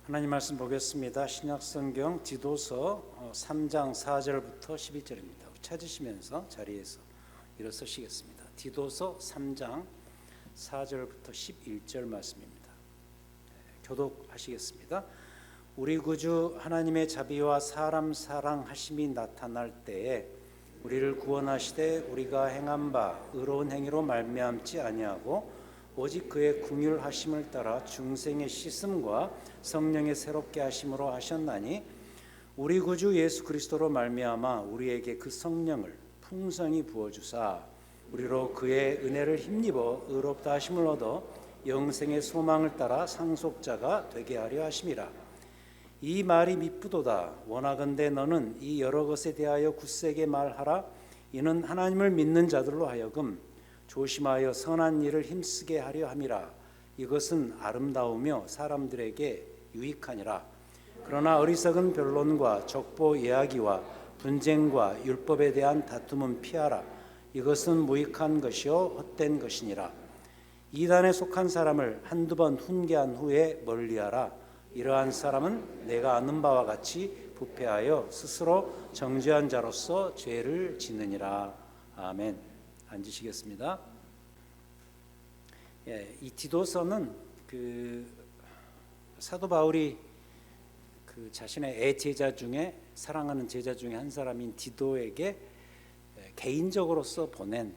하나님 말씀 보겠습니다. 신약성경 디도서 3장 4절부터 11절입니다. 찾으시면서 자리에서 일어서시겠습니다. 디도서 3장 4절부터 11절 말씀입니다. 교독하시겠습니다. 우리 구주 하나님의 자비와 사람 사랑하심이 나타날 때에 우리를 구원하시되 우리가 행한 바 의로운 행위로 말미암지 아니하고 오직 그의 긍휼하심을 따라 중생의 씻음과 성령의 새롭게 하심으로 하셨나니 우리 구주 예수 그리스도로 말미암아 우리에게 그 성령을 풍성히 부어주사 우리로 그의 은혜를 힘입어 의롭다 하심을 얻어 영생의 소망을 따라 상속자가 되게 하려 하심이라. 이 말이 미쁘도다. 원하건대 너는 이 여러 것에 대하여 굳세게 말하라. 이는 하나님을 믿는 자들로 하여금 조심하여 선한 일을 힘쓰게 하려 함이라. 이것은 아름다우며 사람들에게 유익하니라. 그러나 어리석은 변론과 족보 이야기와 분쟁과 율법에 대한 다툼은 피하라. 이것은 무익한 것이요 헛된 것이니라. 이단에 속한 사람을 한두 번 훈계한 후에 멀리하라. 이러한 사람은 내가 아는 바와 같이 부패하여 스스로 정죄한 자로서 죄를 짓느니라. 아멘. 앉으시겠습니다. 이 디도서는 사도 바울이 자신의 애제자 중에 사랑하는 제자 중에 한 사람인 디도에게 개인적으로서 보낸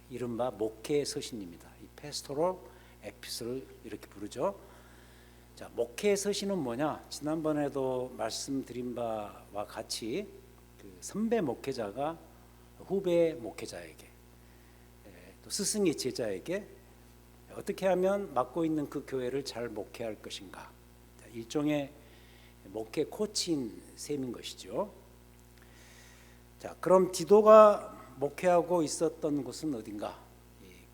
이른바 목회 서신입니다. 이 페스토럴 에피스를 이렇게 부르죠. 자, 목회 서신은 뭐냐? 지난번에도 말씀드린 바와 같이 선배 목회자가 후배 목회자에게 또 스승의 제자에게 어떻게 하면 맡고 있는 그 교회를 잘 목회할 것인가, 일종의 목회 코치인 셈인 것이죠. 자, 그럼 디도가 목회하고 있었던 곳은 어딘가?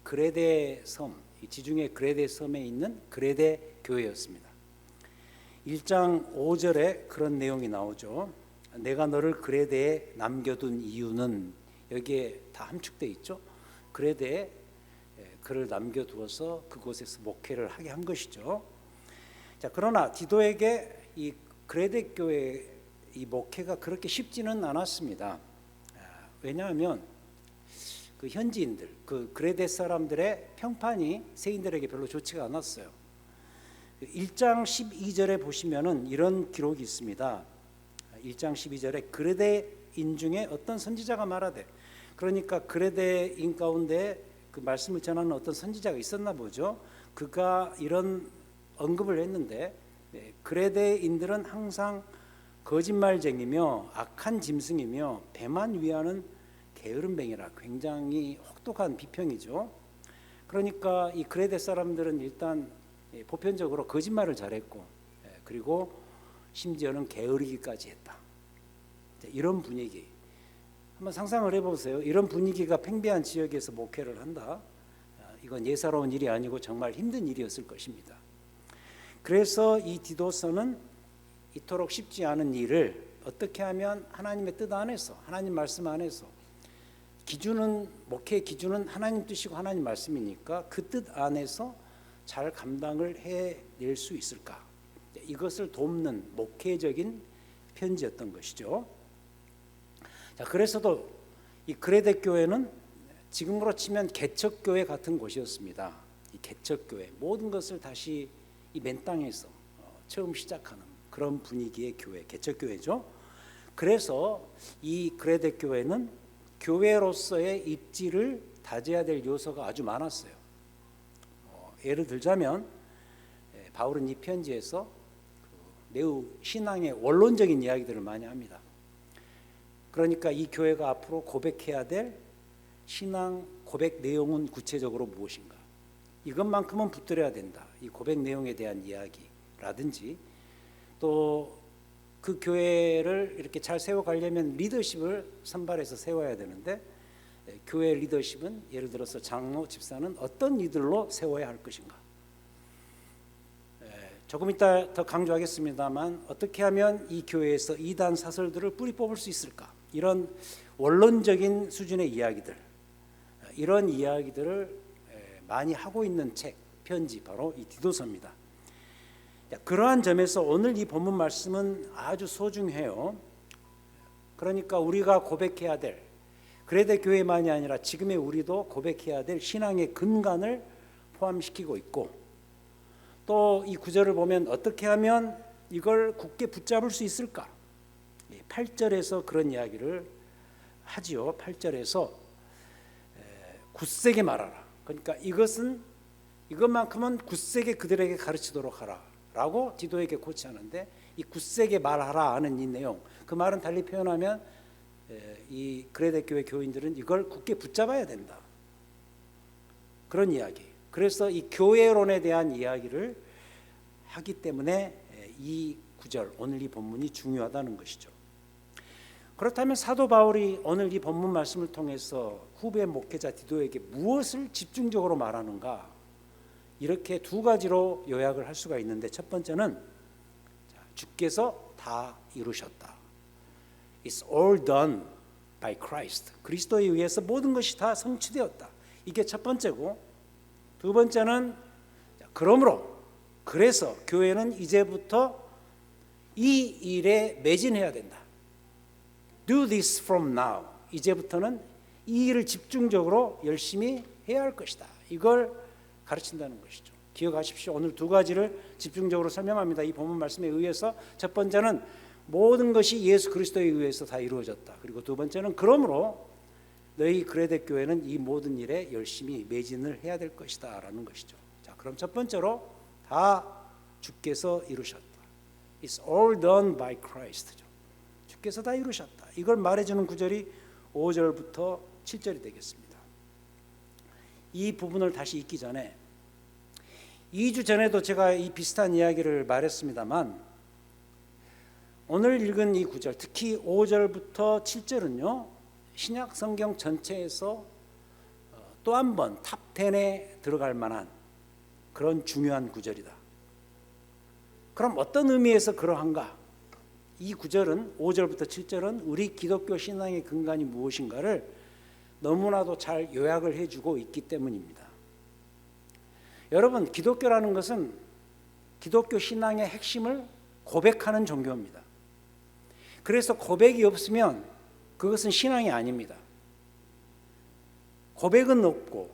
그레데 섬, 지중해 그레데 섬에 있는 그레데 교회였습니다. 1장 5절에 그런 내용이 나오죠. 내가 너를 그레데에 남겨둔 이유는, 여기에 다 함축되어 있죠. 그레데에 그를 남겨두어서 그곳에서 목회를 하게 한 것이죠. 자, 그러나 디도에게 이 그레데 교회 이 목회가 그렇게 쉽지는 않았습니다. 왜냐하면 그 현지인들, 그 그레데 사람들의 평판이 세인들에게 별로 좋지가 않았어요. 1장 12절에 보시면은 이런 기록이 있습니다. 1장 12절에 그레데인 중에 어떤 선지자가 말하되, 그러니까 그레데인 가운데 그 말씀을 전하는 어떤 선지자가 있었나 보죠. 그가 이런 언급을 했는데, 그레데인들은 항상 거짓말쟁이며 악한 짐승이며 배만 위하는 게으름뱅이라, 굉장히 혹독한 비평이죠. 그러니까 이 그레데 사람들은 일단 보편적으로 거짓말을 잘했고, 그리고 심지어는 게으르기까지 했다. 이런 분위기, 한번 상상을 해보세요. 이런 분위기가 팽배한 지역에서 목회를 한다. 이건 예사로운 일이 아니고 정말 힘든 일이었을 것입니다. 그래서 이 디도서는 이토록 쉽지 않은 일을 어떻게 하면 하나님의 뜻 안에서, 하나님 말씀 안에서, 기준은, 목회의 기준은 하나님 뜻이고 하나님 말씀이니까 그 뜻 안에서 잘 감당을 해낼 수 있을까, 이것을 돕는 목회적인 편지였던 것이죠. 자, 그래서도 이 그레데 교회는 지금으로 치면 개척교회 같은 곳이었습니다. 이 개척교회, 모든 것을 다시 이 맨 땅에서 처음 시작하는 그런 분위기의 교회, 개척교회죠. 그래서 이 그레데 교회는 교회로서의 입지를 다져야 될 요소가 아주 많았어요. 예를 들자면 바울은 이 편지에서 매우 신앙의 원론적인 이야기들을 많이 합니다. 그러니까 이 교회가 앞으로 고백해야 될 신앙 고백 내용은 구체적으로 무엇인가, 이것만큼은 붙들어야 된다. 이 고백 내용에 대한 이야기라든지, 또 그 교회를 이렇게 잘 세워가려면 리더십을 선발해서 세워야 되는데, 교회 리더십은 예를 들어서 장로, 집사는 어떤 이들로 세워야 할 것인가, 조금 이따 더 강조하겠습니다만 어떻게 하면 이 교회에서 이단 사설들을 뿌리 뽑을 수 있을까, 이런 원론적인 수준의 이야기들, 이런 이야기들을 많이 하고 있는 책, 편지, 바로 이 디도서입니다. 그러한 점에서 오늘 이 본문 말씀은 아주 소중해요. 그러니까 우리가 고백해야 될, 그레데 교회만이 아니라 지금의 우리도 고백해야 될 신앙의 근간을 포함시키고 있고, 또 이 구절을 보면 어떻게 하면 이걸 굳게 붙잡을 수 있을까? 8절에서 그런 이야기를 하지요. 8절에서 굳세게 말하라. 그러니까 이것만큼은 굳세게 그들에게 가르치도록 하라 라고 디도에게 고치하는데, 이 굳세게 말하라 하는 이 내용, 그 말은 달리 표현하면 이 그레데 교회 교인들은 이걸 굳게 붙잡아야 된다, 그런 이야기. 그래서 이 교회론에 대한 이야기를 하기 때문에 이 구절, 오늘 이 본문이 중요하다는 것이죠. 그렇다면 사도 바울이 오늘 이 본문 말씀을 통해서 후배 목회자 디도에게 무엇을 집중적으로 말하는가, 이렇게 두 가지로 요약을 할 수가 있는데, 첫 번째는 주께서 다 이루셨다. It's all done by Christ. 그리스도에 의해서 모든 것이 다 성취되었다. 이게 첫 번째고, 두 번째는 그래서 교회는 이제부터 이 일에 매진해야 된다. Do this from now. 이제부터는 이 일을 집중적으로 열심히 해야 할 것이다. 이걸 가르친다는 것이죠. 기억하십시오. 오늘 두 가지를 집중적으로 설명합니다. 이 본문 말씀에 의해서 첫 번째는 모든 것이 예수 그리스도에 의해서 다 이루어졌다. 그리고 두 번째는 그러므로 너희 그레데 교회는 이 모든 일에 열심히 매진을 해야 될 것이다 라는 것이죠. 자, 그럼 첫 번째로 다 주께서 이루셨다. It's all done by Christ죠. 주께서 다 이루셨다. 이걸 말해주는 구절이 5절부터 7절이 되겠습니다. 이 부분을 다시 읽기 전에 2주 전에도 제가 이 비슷한 이야기를 말했습니다만, 오늘 읽은 이 구절, 특히 5절부터 7절은요 신약 성경 전체에서 또 한 번 탑 10에 들어갈 만한 그런 중요한 구절이다. 그럼 어떤 의미에서 그러한가? 이 구절은 5절부터 7절은 우리 기독교 신앙의 근간이 무엇인가를 너무나도 잘 요약을 해주고 있기 때문입니다. 여러분, 기독교라는 것은 기독교 신앙의 핵심을 고백하는 종교입니다. 그래서 고백이 없으면 그것은 신앙이 아닙니다. 고백은 없고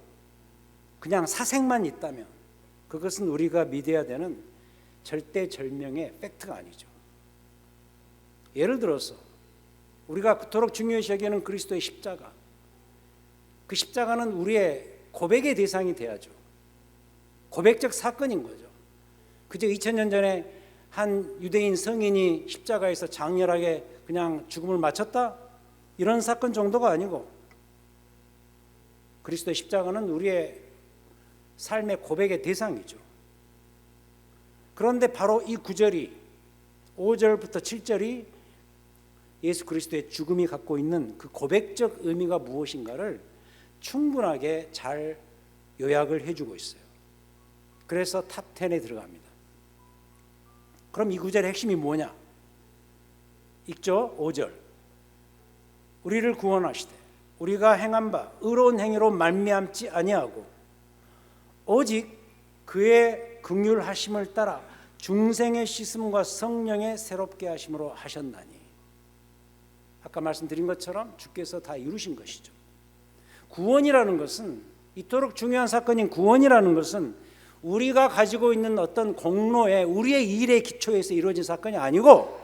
그냥 사색만 있다면 그것은 우리가 믿어야 되는 절대절명의 팩트가 아니죠. 예를 들어서 우리가 그토록 중요시 여기는 그리스도의 십자가, 그 십자가는 우리의 고백의 대상이 돼야죠. 고백적 사건인 거죠. 그저 2000년 전에 한 유대인 성인이 십자가에서 장렬하게 그냥 죽음을 마쳤다, 이런 사건 정도가 아니고, 그리스도의 십자가는 우리의 삶의 고백의 대상이죠. 그런데 바로 이 구절이 5절부터 7절이 예수 그리스도의 죽음이 갖고 있는 그 고백적 의미가 무엇인가를 충분하게 잘 요약을 해주고 있어요. 그래서 탑 10에 들어갑니다. 그럼 이 구절의 핵심이 뭐냐? 읽죠. 5절. 우리를 구원하시되 우리가 행한 바 의로운 행위로 말미암지 아니하고 오직 그의 긍휼하심을 따라 중생의 씻음과 성령의 새롭게 하심으로 하셨나니. 아까 말씀드린 것처럼 주께서 다 이루신 것이죠. 구원이라는 것은, 이토록 중요한 사건인 구원이라는 것은 우리가 가지고 있는 어떤 공로에, 우리의 일의 기초에서 이루어진 사건이 아니고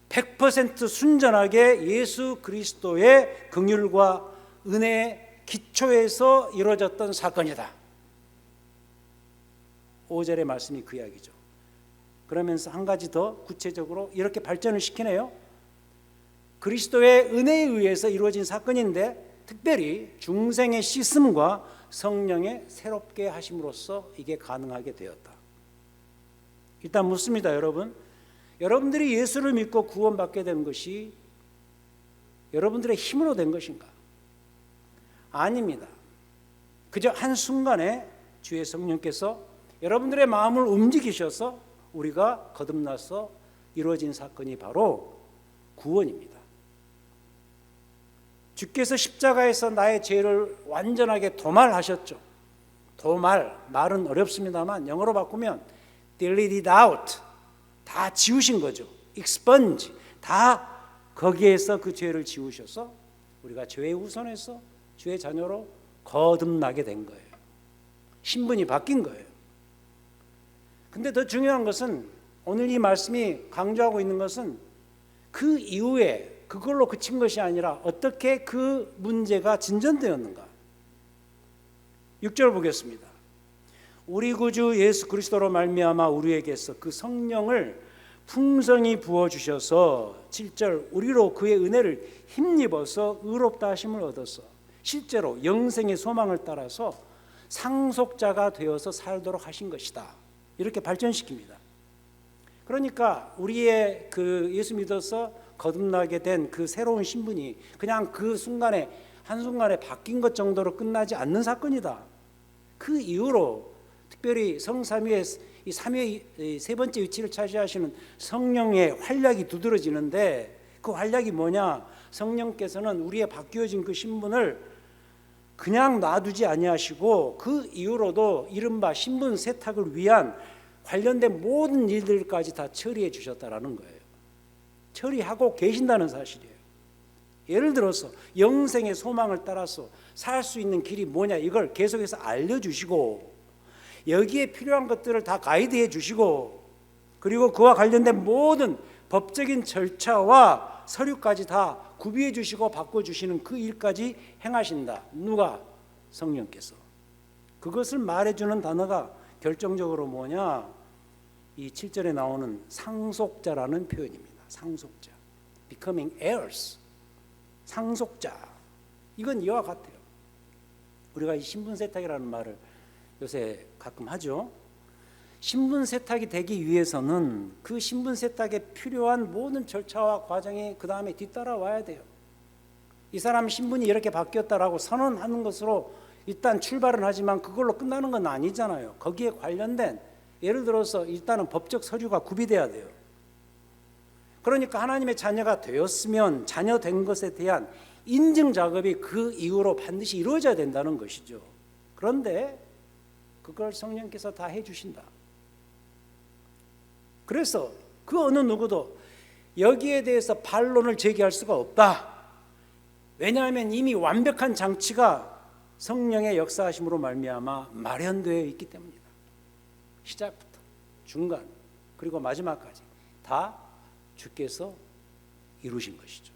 100% 순전하게 예수 그리스도의 긍휼과 은혜의 기초에서 이루어졌던 사건이다. 5절의 말씀이 그 이야기죠. 그러면서 한 가지 더 구체적으로 이렇게 발전을 시키네요. 그리스도의 은혜에 의해서 이루어진 사건인데 특별히 중생의 씻음과 성령의 새롭게 하심으로써 이게 가능하게 되었다. 일단 묻습니다, 여러분. 여러분들이 예수를 믿고 구원받게 된 것이 여러분들의 힘으로 된 것인가? 아닙니다. 그저 한순간에 주의 성령께서 여러분들의 마음을 움직이셔서 우리가 거듭나서 이루어진 사건이 바로 구원입니다. 주께서 십자가에서 나의 죄를 완전하게 도말하셨죠. 말은 어렵습니다만 영어로 바꾸면 deleted out, 다 지우신 거죠. expunge, 다 거기에서 그 죄를 지우셔서 우리가 죄의 후손에서 주의 자녀로 거듭나게 된 거예요. 신분이 바뀐 거예요. 근데 더 중요한 것은 오늘 이 말씀이 강조하고 있는 것은 그 이후에 그걸로 그친 것이 아니라 어떻게 그 문제가 진전되었는가. 6절 보겠습니다. 우리 구주 예수 그리스도로 말미암아 우리에게서 그 성령을 풍성히 부어주셔서 7절 우리로 그의 은혜를 힘입어서 의롭다 하심을 얻어서 실제로 영생의 소망을 따라서 상속자가 되어서 살도록 하신 것이다. 이렇게 발전시킵니다. 그러니까 우리의 그 예수 믿어서 거듭나게 된 그 새로운 신분이 그냥 그 순간에 한순간에 바뀐 것 정도로 끝나지 않는 사건이다. 그 이후로 특별히 성삼위의 이 삼위의 세 번째 위치를 차지하시는 성령의 활약이 두드러지는데 그 활약이 뭐냐? 성령께서는 우리의 바뀌어진 그 신분을 그냥 놔두지 아니하시고 그 이후로도 이른바 신분 세탁을 위한 관련된 모든 일들까지 다 처리해 주셨다라는 거예요. 처리하고 계신다는 사실이에요. 예를 들어서 영생의 소망을 따라서 살 수 있는 길이 뭐냐 이걸 계속해서 알려주시고 여기에 필요한 것들을 다 가이드해 주시고 그리고 그와 관련된 모든 법적인 절차와 서류까지 다 구비해 주시고 바꿔주시는 그 일까지 행하신다. 누가? 성령께서. 그것을 말해주는 단어가 결정적으로 뭐냐? 이 7절에 나오는 상속자라는 표현입니다. 상속자. Becoming heirs. 상속자. 이건 이와 같아요. 우리가 이 신분 세탁이라는 말을 요새 가끔 하죠. 신분 세탁이 되기 위해서는 그 신분 세탁에 필요한 모든 절차와 과정이 그 다음에 뒤따라와야 돼요. 이 사람 신분이 이렇게 바뀌었다라고 선언하는 것으로 일단 출발은 하지만 그걸로 끝나는 건 아니잖아요. 거기에 관련된 예를 들어서 일단은 법적 서류가 구비돼야 돼요. 그러니까 하나님의 자녀가 되었으면 자녀된 것에 대한 인증 작업이 그 이후로 반드시 이루어져야 된다는 것이죠. 그런데 그걸 성령께서 다 해주신다. 그래서 그 어느 누구도 여기에 대해서 반론을 제기할 수가 없다. 왜냐하면 이미 완벽한 장치가 성령의 역사하심으로 말미암아 마련되어 있기 때문이다. 시작부터 중간 그리고 마지막까지 다 주께서 이루신 것이죠.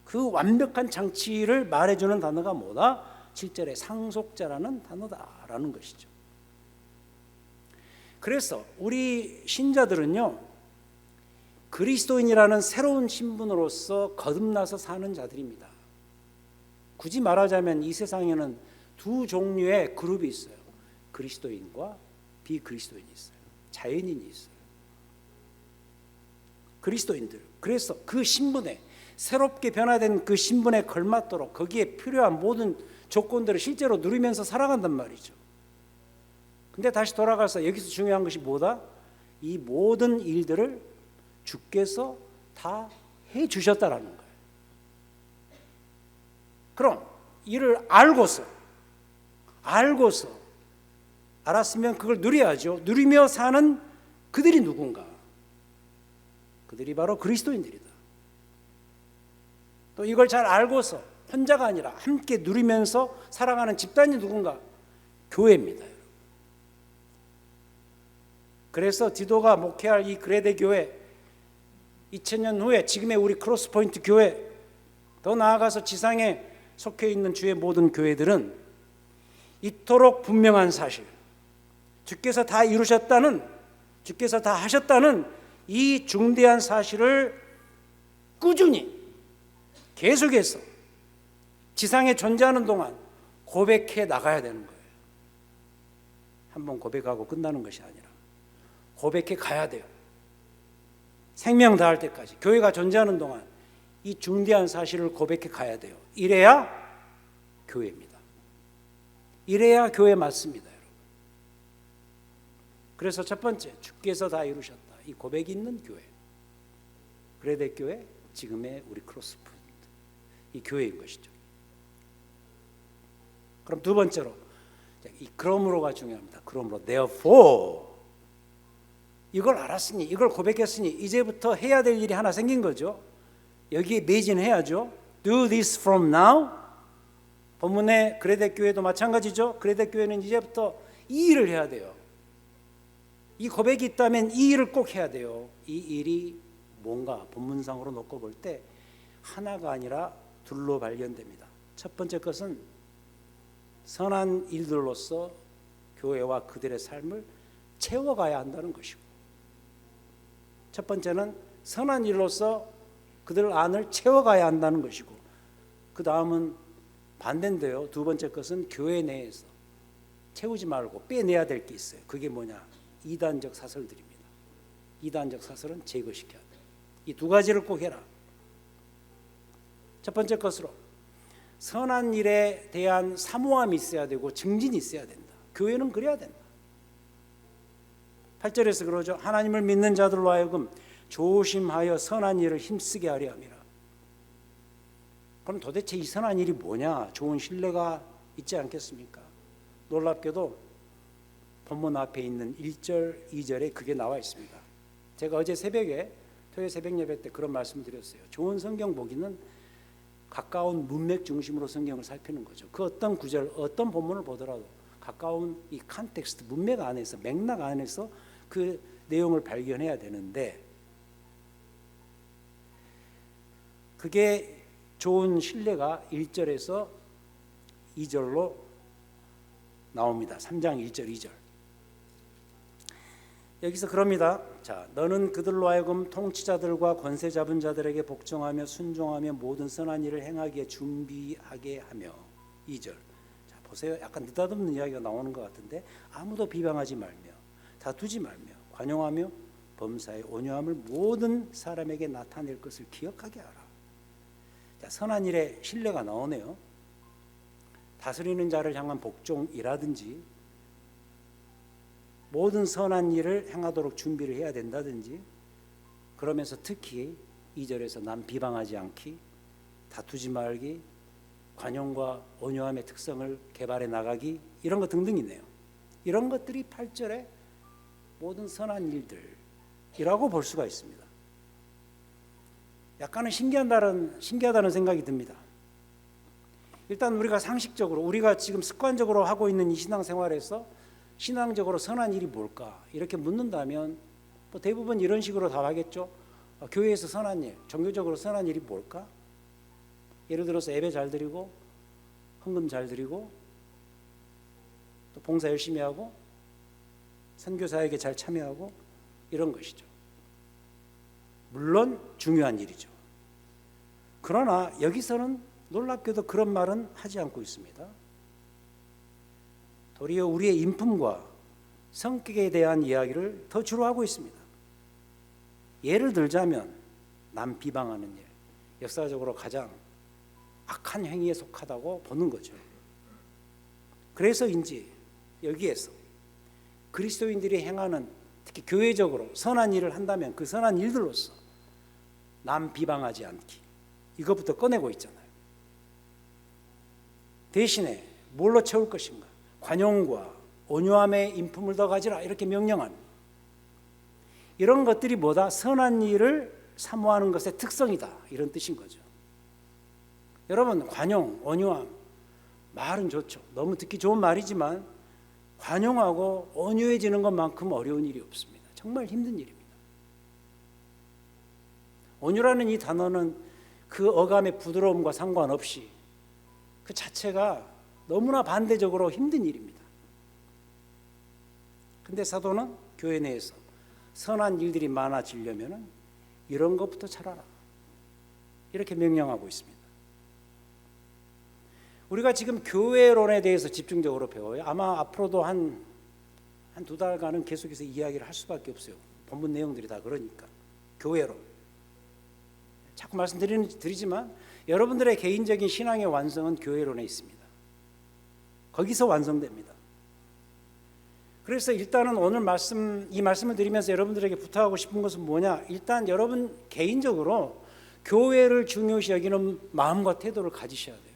그 완벽한 장치를 말해주는 단어가 뭐다? 7절에 상속자라는 단어다라는 것이죠. 그래서 우리 신자들은요 그리스도인이라는 새로운 신분으로서 거듭나서 사는 자들입니다. 굳이 말하자면 이 세상에는 두 종류의 그룹이 있어요. 그리스도인과 비그리스도인이 있어요. 자연인이 있어요. 그리스도인들. 그래서 그 신분에 새롭게 변화된 그 신분에 걸맞도록 거기에 필요한 모든 조건들을 실제로 누리면서 살아간단 말이죠. 근데 다시 돌아가서 여기서 중요한 것이 뭐다? 이 모든 일들을 주께서 다 해주셨다라는 거예요. 그럼 이를 알았으면 그걸 누려야죠. 누리며 사는 그들이 누군가? 그들이 바로 그리스도인들이다. 또 이걸 잘 알고서 혼자가 아니라 함께 누리면서 살아가는 집단이 누군가? 교회입니다. 그래서 디도가 목회할 이 그레데 교회 2000년 후에 지금의 우리 크로스포인트 교회 더 나아가서 지상에 속해 있는 주의 모든 교회들은 이토록 분명한 사실 주께서 다 이루셨다는 주께서 다 하셨다는 이 중대한 사실을 꾸준히 계속해서 지상에 존재하는 동안 고백해 나가야 되는 거예요. 한번 고백하고 끝나는 것이 아니라 고백해 가야 돼요. 생명 다할 때까지 교회가 존재하는 동안 이 중대한 사실을 고백해 가야 돼요. 이래야 교회입니다. 이래야 교회 맞습니다, 여러분. 그래서 첫 번째, 주께서 다 이루셨다. 이 고백이 있는 교회. 그레데 교회, 지금의 우리 크로스포인트. 이 교회인 것이죠. 그럼 두 번째로, 이 그러므로가 중요합니다. 그러므로, therefore, 이걸 알았으니, 이걸 고백했으니 이제부터 해야 될 일이 하나 생긴 거죠. 여기에 매진해야죠. Do this from now. 본문의 그레데 교회도 마찬가지죠. 그레데 교회는 이제부터 이 일을 해야 돼요. 이 고백이 있다면 이 일을 꼭 해야 돼요. 이 일이 뭔가 본문상으로 놓고 볼 때 하나가 아니라 둘로 발견됩니다. 첫 번째 것은 선한 일들로서 교회와 그들의 삶을 채워가야 한다는 것이고, 첫 번째는 선한 일로서 그들 안을 채워가야 한다는 것이고, 그 다음은 반대인데요. 두 번째 것은 교회 내에서 채우지 말고 빼내야 될 게 있어요. 그게 뭐냐? 이단적 사설들입니다. 이단적 사설은 제거시켜야 돼요. 이 두 가지를 꼭 해라. 첫 번째 것으로 선한 일에 대한 사모함이 있어야 되고 증진이 있어야 된다. 교회는 그래야 된다. 8절에서 그러죠. 하나님을 믿는 자들로 하여금 조심하여 선한 일을 힘쓰게 하려 함이라. 그럼 도대체 이 선한 일이 뭐냐? 좋은 신뢰가 있지 않겠습니까? 놀랍게도 본문 앞에 있는 1절, 2절에 그게 나와 있습니다. 제가 어제 새벽에 토요일 새벽 예배 때 그런 말씀을 드렸어요. 좋은 성경 보기는 가까운 문맥 중심으로 성경을 살피는 거죠. 그 어떤 구절, 어떤 본문을 보더라도 가까운 이 컨텍스트, 문맥 안에서, 맥락 안에서 그 내용을 발견해야 되는데, 그게 좋은 신뢰가 1절에서 2절로 나옵니다. 3장 1절 2절. 여기서 그럽니다. 자, 너는 그들로 하여금 통치자들과 권세 잡은 자들에게 복종하며 순종하며 모든 선한 일을 행하기에 준비하게 하며. 2절. 자, 보세요. 약간 느닷없는 이야기가 나오는 것 같은데, 아무도 비방하지 말며 다투지 말며 관용하며 범사의 온유함을 모든 사람에게 나타낼 것을 기억하게 하라. 자, 선한 일에 신뢰가 나오네요. 다스리는 자를 향한 복종이라든지 모든 선한 일을 행하도록 준비를 해야 된다든지, 그러면서 특히 2절에서 남 비방하지 않기, 다투지 말기, 관용과 온유함의 특성을 개발해 나가기, 이런 것 등등이네요. 이런 것들이 8절에 모든 선한 일들이라고 볼 수가 있습니다. 약간은 신기하다는 생각이 듭니다. 일단 우리가 상식적으로, 우리가 지금 습관적으로 하고 있는 이 신앙생활에서 신앙적으로 선한 일이 뭘까 이렇게 묻는다면 뭐 대부분 이런 식으로 답하겠죠. 교회에서 선한 일, 종교적으로 선한 일이 뭘까? 예를 들어서 예배 잘 드리고 헌금 잘 드리고 또 봉사 열심히 하고 선교사에게 잘 참여하고 이런 것이죠. 물론 중요한 일이죠. 그러나 여기서는 놀랍게도 그런 말은 하지 않고 있습니다. 도리어 우리의 인품과 성격에 대한 이야기를 더 주로 하고 있습니다. 예를 들자면 남 비방하는 일, 역사적으로 가장 악한 행위에 속하다고 보는 거죠. 그래서인지 여기에서 그리스도인들이 행하는, 특히 교회적으로 선한 일을 한다면 그 선한 일들로서 남 비방하지 않기, 이것부터 꺼내고 있잖아요. 대신에 뭘로 채울 것인가? 관용과 온유함의 인품을 더 가지라, 이렇게 명령합니다. 이런 것들이 뭐다? 선한 일을 사모하는 것의 특성이다, 이런 뜻인 거죠. 여러분, 관용, 온유함, 말은 좋죠. 너무 듣기 좋은 말이지만 관용하고 온유해지는 것만큼 어려운 일이 없습니다. 정말 힘든 일입니다. 온유라는 이 단어는 그 어감의 부드러움과 상관없이 그 자체가 너무나 반대적으로 힘든 일입니다. 근데 사도는 교회 내에서 선한 일들이 많아지려면 이런 것부터 잘하라, 이렇게 명령하고 있습니다. 우리가 지금 교회론에 대해서 집중적으로 배워요. 아마 앞으로도 한 두 달간은 계속해서 이야기를 할 수밖에 없어요. 본문 내용들이 다 그러니까. 교회론. 자꾸 말씀드리지만 여러분들의 개인적인 신앙의 완성은 교회론에 있습니다. 거기서 완성됩니다. 그래서 일단은 오늘 이 말씀을 드리면서 여러분들에게 부탁하고 싶은 것은 뭐냐? 일단 여러분 개인적으로 교회를 중요시 여기는 마음과 태도를 가지셔야 돼요.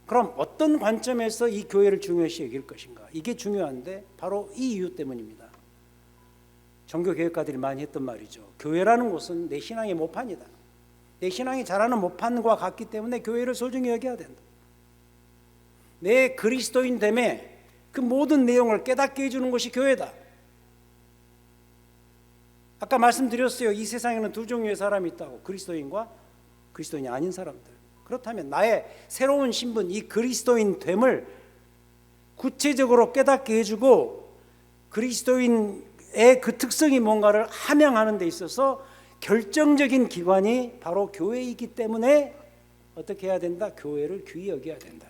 그럼 어떤 관점에서 이 교회를 중요시 여길 것인가? 이게 중요한데 바로 이 이유 때문입니다. 종교개혁가들이 많이 했던 말이죠. 교회라는 곳은 내 신앙의 모판이다. 내 신앙이 자라는 모판과 같기 때문에 교회를 소중히 여겨야 된다. 내 그리스도인됨에 그 모든 내용을 깨닫게 해주는 것이 교회다. 아까 말씀드렸어요. 이 세상에는 두 종류의 사람이 있다고. 그리스도인과 그리스도인이 아닌 사람들. 그렇다면 나의 새로운 신분, 이 그리스도인됨을 구체적으로 깨닫게 해주고 그리스도인의 그 특성이 뭔가를 함양하는 데 있어서 결정적인 기관이 바로 교회이기 때문에 어떻게 해야 된다? 교회를 귀히 여겨야 된다.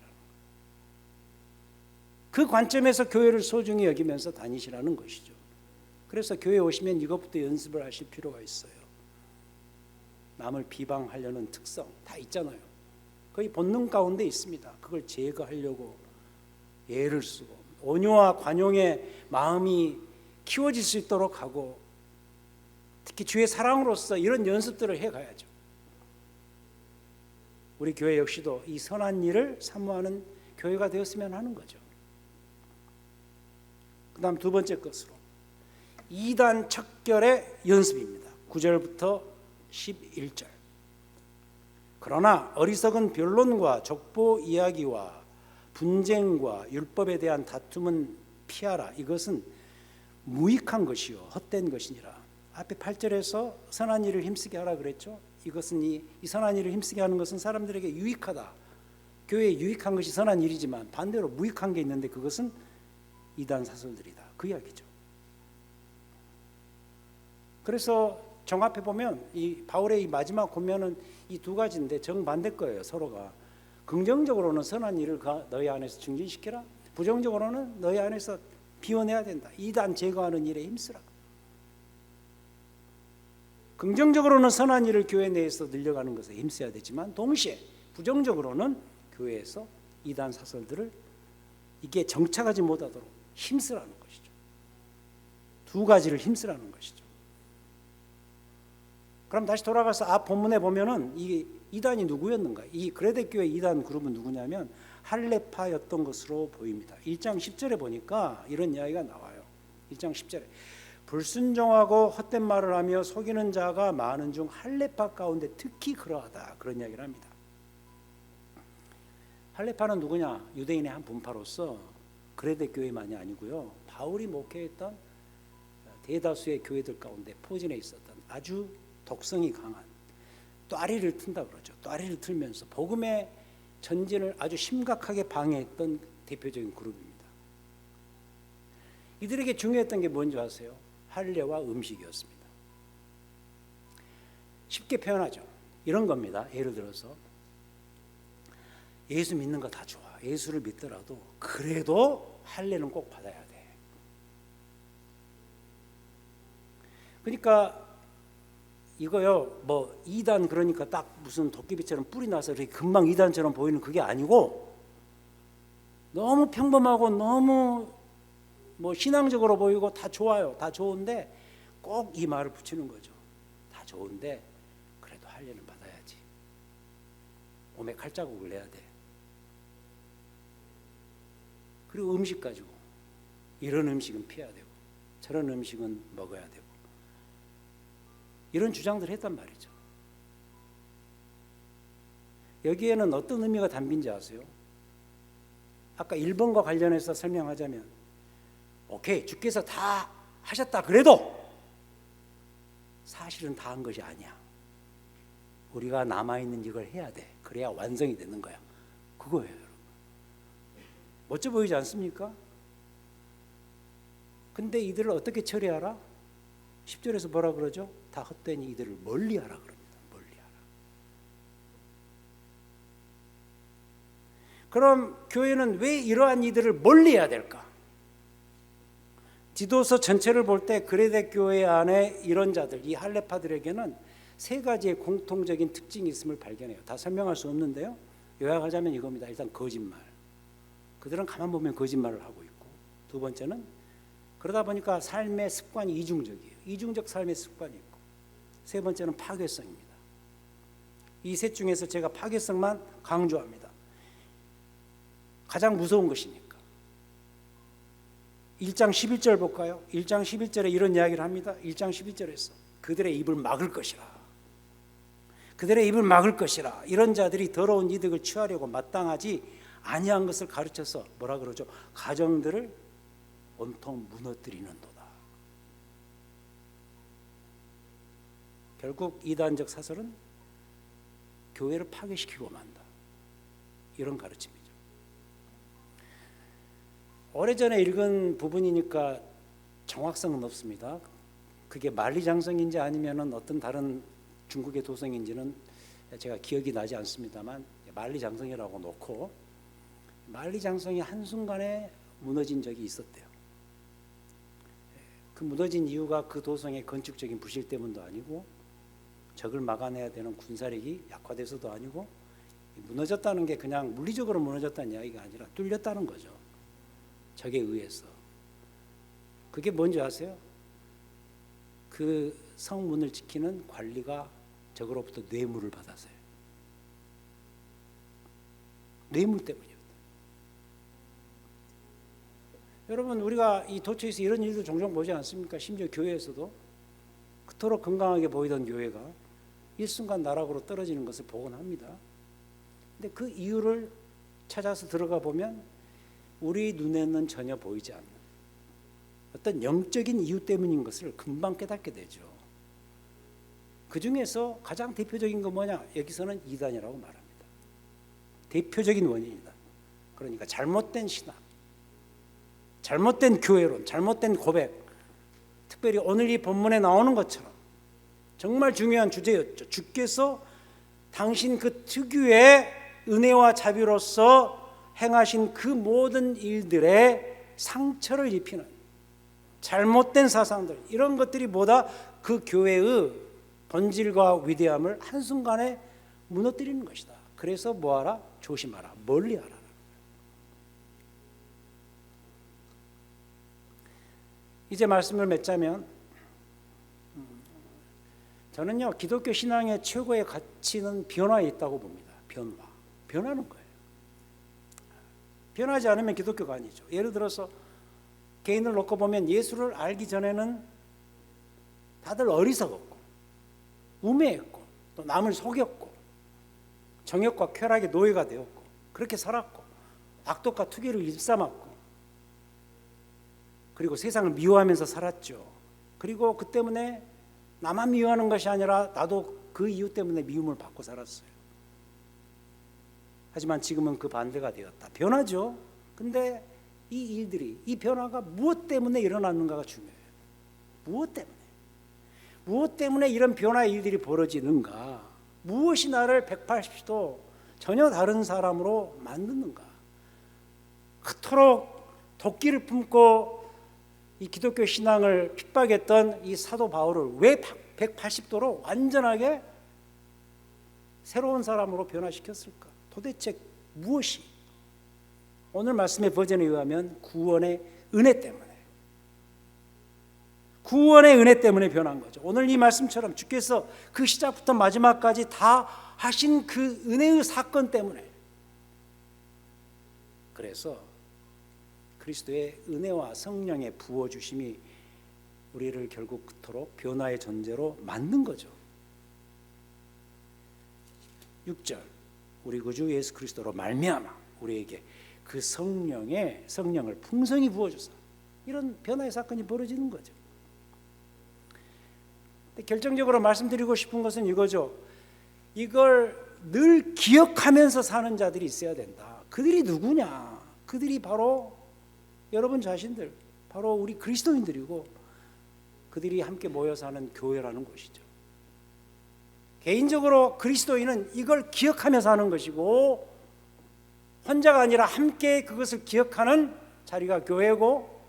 그 관점에서 교회를 소중히 여기면서 다니시라는 것이죠. 그래서 교회에 오시면 이것부터 연습을 하실 필요가 있어요. 남을 비방하려는 특성 다 있잖아요. 거의 본능 가운데 있습니다. 그걸 제거하려고 애를 쓰고 온유와 관용의 마음이 키워질 수 있도록 하고 특히 주의 사랑으로서 이런 연습들을 해가야죠. 우리 교회 역시도 이 선한 일을 사모하는 교회가 되었으면 하는 거죠. 그 다음 두 번째 것으로 이단 척결의 연습입니다. 9절부터 11절. 그러나 어리석은 변론과 족보 이야기와 분쟁과 율법에 대한 다툼은 피하라. 이것은 무익한 것이요 헛된 것이니라. 앞에 8절에서 선한 일을 힘쓰게 하라 그랬죠. 이것은 이 선한 일을 힘쓰게 하는 것은 사람들에게 유익하다. 교회에 유익한 것이 선한 일이지만 반대로 무익한 게 있는데 그것은 이단 사설들이다. 그 이야기죠. 그래서 정합해 보면 이 바울의 이 마지막 권면은 이 두 가지인데 정반대 거예요. 서로가 긍정적으로는 선한 일을 너희 안에서 증진시켜라. 부정적으로는 너희 안에서 비워내야 된다. 이단 제거하는 일에 힘쓰라. 긍정적으로는 선한 일을 교회 내에서 늘려가는 것에 힘써야 되지만 동시에 부정적으로는 교회에서 이단 사설들을 이게 정착하지 못하도록 힘쓰라는 것이죠. 두 가지를 힘쓰라는 것이죠. 그럼 다시 돌아가서 앞 본문에 보면은 이 이단이 누구였는가? 이 그레데 교회 이단 그룹은 누구냐면 할레파였던 것으로 보입니다. 1장 10절에 보니까 이런 이야기가 나와요. 1장 10절에 불순종하고 헛된 말을 하며 속이는 자가 많은 중 할레파 가운데 특히 그러하다. 그런 이야기를 합니다. 할레파는 누구냐? 유대인의 한 분파로서 그레데 교회만이 아니고요. 바울이 목회했던 대다수의 교회들 가운데 포진해 있었던 아주 독성이 강한 뙬리를 튼다 그러죠. 뙬리를 틀면서 복음의 전진을 아주 심각하게 방해했던 대표적인 그룹입니다. 이들에게 중요했던 게 뭔지 아세요? 할례와 음식이었습니다. 쉽게 표현하죠. 이런 겁니다. 예를 들어서 예수 믿는 거 다 좋아. 예수를 믿더라도 그래도 할례는 꼭 받아야 돼. 그러니까 이거요, 뭐 이단 그러니까 딱 무슨 도깨비처럼 뿔이 나서 이렇게 금방 이단처럼 보이는 그게 아니고 너무 평범하고 너무 뭐 신앙적으로 보이고 다 좋아요. 다 좋은데 꼭 이 말을 붙이는 거죠. 다 좋은데 그래도 할례는 받아야지. 몸에 칼자국을 내야 돼. 그리고 음식 가지고 이런 음식은 피해야 되고 저런 음식은 먹어야 되고 이런 주장들을 했단 말이죠. 여기에는 어떤 의미가 담긴지 아세요? 아까 1번과 관련해서 설명하자면 오케이, 주께서 다 하셨다 그래도 사실은 다 한 것이 아니야. 우리가 남아있는 이걸 해야 돼. 그래야 완성이 되는 거야. 그거예요, 여러분. 멋져 보이지 않습니까? 근데 이들을 어떻게 처리하라? 10절에서 뭐라 그러죠? 다 헛된 이들을 멀리하라 그럽니다. 멀리하라. 그럼 교회는 왜 이러한 이들을 멀리해야 될까? 디도서 전체를 볼 때 그레데 교회 안에 이런 자들, 이 할레파들에게는 세 가지의 공통적인 특징이 있음을 발견해요. 다 설명할 수 없는데요. 요약하자면 이겁니다. 일단 거짓말. 그들은 가만 보면 거짓말을 하고 있고, 두 번째는 그러다 보니까 삶의 습관이 이중적이에요. 이중적 삶의 습관이 있고, 세 번째는 파괴성입니다. 이 셋 중에서 제가 파괴성만 강조합니다. 가장 무서운 것이니까. 1장 11절 볼까요? 1장 11절에 이런 이야기를 합니다. 1장 11절에서 그들의 입을 막을 것이라. 그들의 입을 막을 것이라. 이런 자들이 더러운 이득을 취하려고 마땅하지 아니한 것을 가르쳐서 뭐라 그러죠? 가정들을 온통 무너뜨리는도다. 결국 이단적 사설은 교회를 파괴시키고 만다. 이런 가르침이죠. 오래전에 읽은 부분이니까 정확성은 없습니다. 그게 만리장성인지 아니면 어떤 다른 중국의 도성인지는 제가 기억이 나지 않습니다만 만리장성이라고 놓고 만리장성이 한순간에 무너진 적이 있었대요. 그 무너진 이유가 그 도성의 건축적인 부실 때문도 아니고 적을 막아내야 되는 군사력이 약화돼서도 아니고 무너졌다는 게 그냥 물리적으로 무너졌다는 이야기가 아니라 뚫렸다는 거죠. 적에 의해서. 그게 뭔지 아세요? 그 성문을 지키는 관리가 적으로부터 뇌물을 받았어요. 뇌물 때문이었다. 여러분 우리가 이 도처에서 이런 일도 종종 보지 않습니까? 심지어 교회에서도 그토록 건강하게 보이던 교회가 일순간 나락으로 떨어지는 것을 보곤 합니다. 근데 그 이유를 찾아서 들어가 보면 우리 눈에는 전혀 보이지 않는 어떤 영적인 이유 때문인 것을 금방 깨닫게 되죠. 그 중에서 가장 대표적인 건 뭐냐? 여기서는 이단이라고 말합니다. 대표적인 원인이다. 그러니까 잘못된 신학, 잘못된 교회론, 잘못된 고백, 특별히 오늘 이 본문에 나오는 것처럼 정말 중요한 주제였죠. 주께서 당신 그 특유의 은혜와 자비로서 행하신 그 모든 일들에 상처를 입히는 잘못된 사상들, 이런 것들이 뭐다? 그 교회의 본질과 위대함을 한순간에 무너뜨리는 것이다. 그래서 뭐하라? 조심하라, 멀리하라. 이제 말씀을 맺자면 저는요 기독교 신앙의 최고의 가치는 변화에 있다고 봅니다. 변하는 거예요. 변하지 않으면 기독교가 아니죠. 예를 들어서 개인을 놓고 보면 예수를 알기 전에는 다들 어리석었고 우매했고 또 남을 속였고 정욕과 쾌락의 노예가 되었고 그렇게 살았고 악독과 투기를 일삼았고 그리고 세상을 미워하면서 살았죠. 그리고 그 때문에 나만 미워하는 것이 아니라 나도 그 이유 때문에 미움을 받고 살았어요. 하지만 지금은 그 반대가 되었다. 변하죠. 근데 이 일들이, 이 변화가 무엇 때문에 일어났는가가 중요해요. 무엇 때문에 이런 변화의 일들이 벌어지는가? 무엇이 나를 180도 전혀 다른 사람으로 만드는가? 그토록 도끼를 품고 이 기독교 신앙을 핍박했던 이 사도 바울을 왜 180도로 완전하게 새로운 사람으로 변화시켰을까? 도대체 무엇이? 오늘 말씀의 버전에 의하면 구원의 은혜 때문에 변한 거죠. 오늘 이 말씀처럼 주께서 그 시작부터 마지막까지 다 하신 그 은혜의 사건 때문에, 그래서 그리스도의 은혜와 성령의 부어주심이 우리를 결국 그토록 변화의 전제로 만든 거죠. 6절, 우리 구주 예수 그리스도로 말미암아 우리에게 그 성령을 풍성히 부어주사, 이런 변화의 사건이 벌어지는 거죠. 결정적으로 말씀드리고 싶은 것은 이거죠. 이걸 늘 기억하면서 사는 자들이 있어야 된다. 그들이 누구냐? 그들이 바로 여러분 자신들, 바로 우리 그리스도인들이고 그들이 함께 모여 사는 교회라는 것이죠. 개인적으로 그리스도인은 이걸 기억하며 사는 것이고 혼자가 아니라 함께 그것을 기억하는 자리가 교회고,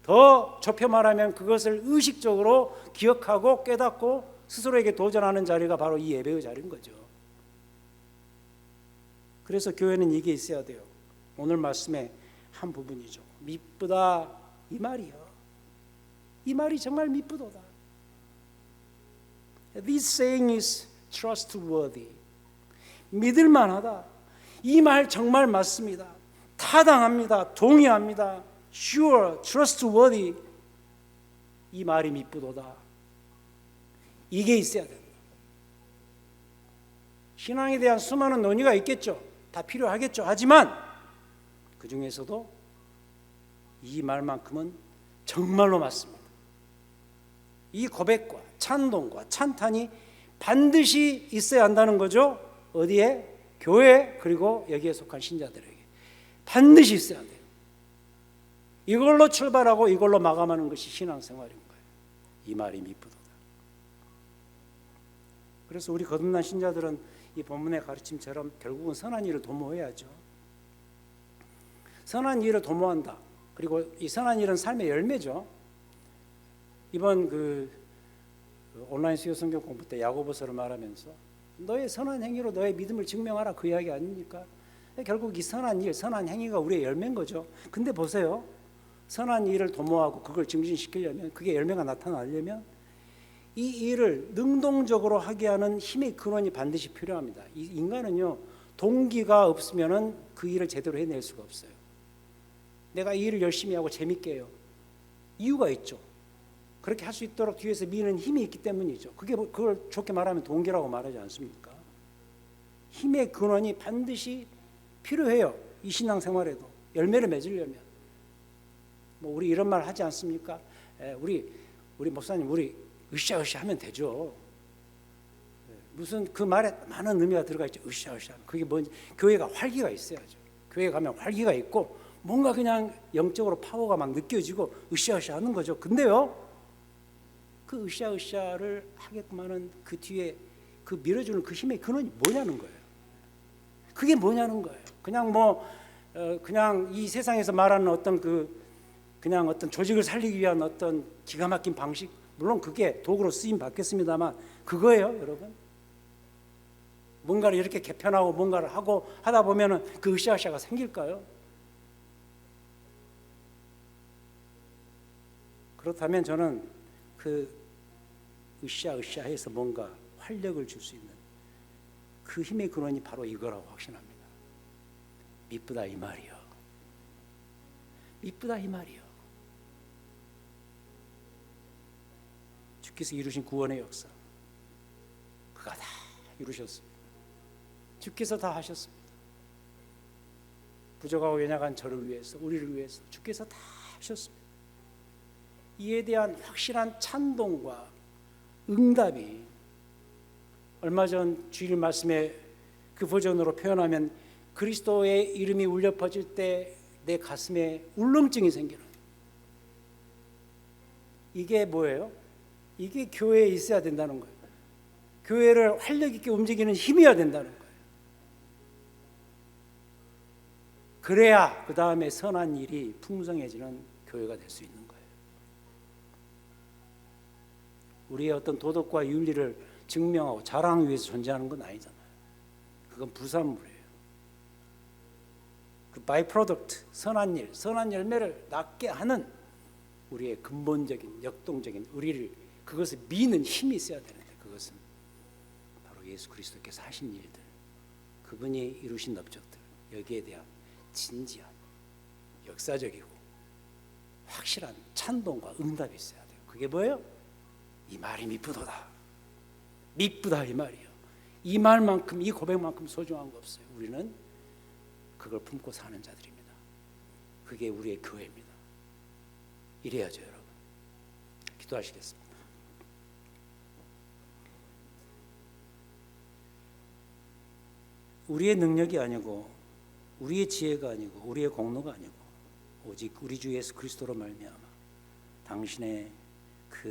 더 좁혀 말하면 그것을 의식적으로 기억하고 깨닫고 스스로에게 도전하는 자리가 바로 이 예배의 자리인 거죠. 그래서 교회는 이게 있어야 돼요. 오늘 말씀의 한 부분이죠. 미쁘다 이 말이요. 이 말이 정말 미쁘도다. This saying is trustworthy. 믿을만하다. 이 말 정말 맞습니다. 타당합니다. 동의합니다. sure, trustworthy, 이 말이 미쁘도다. 이게 있어야 된다. 신앙에 대한 수많은 논의가 있겠죠. 다 필요하겠죠. 하지만 그 중에서도 이 말만큼은 정말로 맞습니다. 이 고백과 찬동과 찬탄이 반드시 있어야 한다는 거죠. 어디에? 교회, 그리고 여기에 속한 신자들에게 반드시 있어야 돼요. 이걸로 출발하고 이걸로 마감하는 것이 신앙생활인 거예요. 이 말이 미쁘도다. 그래서 우리 거듭난 신자들은 이 본문의 가르침처럼 결국은 선한 일을 도모해야죠. 선한 일을 도모한다. 그리고 이 선한 일은 삶의 열매죠. 이번 온라인 수요 성경 공부 때 야고보서를 말하면서 너의 선한 행위로 너의 믿음을 증명하라, 그 이야기 아닙니까? 결국 이 선한 일, 선한 행위가 우리의 열매인 거죠. 근데 보세요. 선한 일을 도모하고 그걸 증진시키려면, 그게 열매가 나타나려면 이 일을 능동적으로 하게 하는 힘의 근원이 반드시 필요합니다. 이 인간은요, 동기가 없으면 그 일을 제대로 해낼 수가 없어요. 내가 이 일을 열심히 하고 재밌게 해요. 이유가 있죠. 그렇게 할 수 있도록 뒤에서 미는 힘이 있기 때문이죠. 그걸 좋게 말하면 동기라고 말하지 않습니까? 힘의 근원이 반드시 필요해요. 이 신앙생활에도 열매를 맺으려면. 뭐 우리 이런 말 하지 않습니까? 우리 목사님, 우리 으쌰으쌰 하면 되죠. 무슨 그 말에 많은 의미가 들어가 있죠. 으쌰으쌰. 그게 뭔지, 교회가 활기가 있어야죠. 교회 가면 활기가 있고 뭔가 그냥 영적으로 파워가 막 느껴지고 으쌰으쌰 하는 거죠. 근데요, 그 으쌰으쌰를 하게끔 하는 그 뒤에 그 밀어주는 그 힘의 근원이 뭐냐는 거예요. 그게 뭐냐는 거예요. 그냥 이 세상에서 말하는 그냥 어떤 조직을 살리기 위한 어떤 기가 막힌 방식, 물론 그게 도구로 쓰임 받겠습니다만 그거예요, 여러분. 뭔가를 이렇게 개편하고 뭔가를 하다 보면은 그 으쌰으쌰가 생길까요? 그렇다면 저는 그 으쌰으쌰해서 뭔가 활력을 줄 수 있는 그 힘의 근원이 바로 이거라고 확신합니다. 미쁘다 이 말이요. 미쁘다 이 말이요. 주께서 이루신 구원의 역사, 그가 다 이루셨습니다. 주께서 다 하셨습니다. 부족하고 연약한 저를 위해서, 우리를 위해서 주께서 다 하셨습니다. 이에 대한 확실한 찬동과 응답이, 얼마 전 주일 말씀에 그 버전으로 표현하면 그리스도의 이름이 울려 퍼질 때 내 가슴에 울렁증이 생기는, 이게 뭐예요? 이게 교회에 있어야 된다는 거예요. 교회를 활력 있게 움직이는 힘이어야 된다는 거예요. 그래야 그 다음에 선한 일이 풍성해지는 교회가 될 수 있는 거예요. 우리의 어떤 도덕과 윤리를 증명하고 자랑하기 위해서 존재하는 건 아니잖아요. 그건 부산물이에요. 그 바이 프로덕트, 선한 일, 선한 열매를 낳게 하는 우리의 근본적인, 역동적인, 우리를 그것을 미는 힘이 있어야 되는데, 그것은 바로 예수 그리스도께서 하신 일들, 그분이 이루신 업적들, 여기에 대한 진지한, 역사적이고 확실한 찬동과 응답이 있어야 돼요. 그게 뭐예요? 이 말이 미쁘도다. 미쁘다 이 말이요. 이 말만큼, 이 고백만큼 소중한 거 없어요. 우리는 그걸 품고 사는 자들입니다. 그게 우리의 교회입니다. 이래야죠, 여러분. 기도하시겠습니다. 우리의 능력이 아니고, 우리의 지혜가 아니고, 우리의 공로가 아니고, 오직 우리 주 예수 그리스도로 말미암아 당신의 그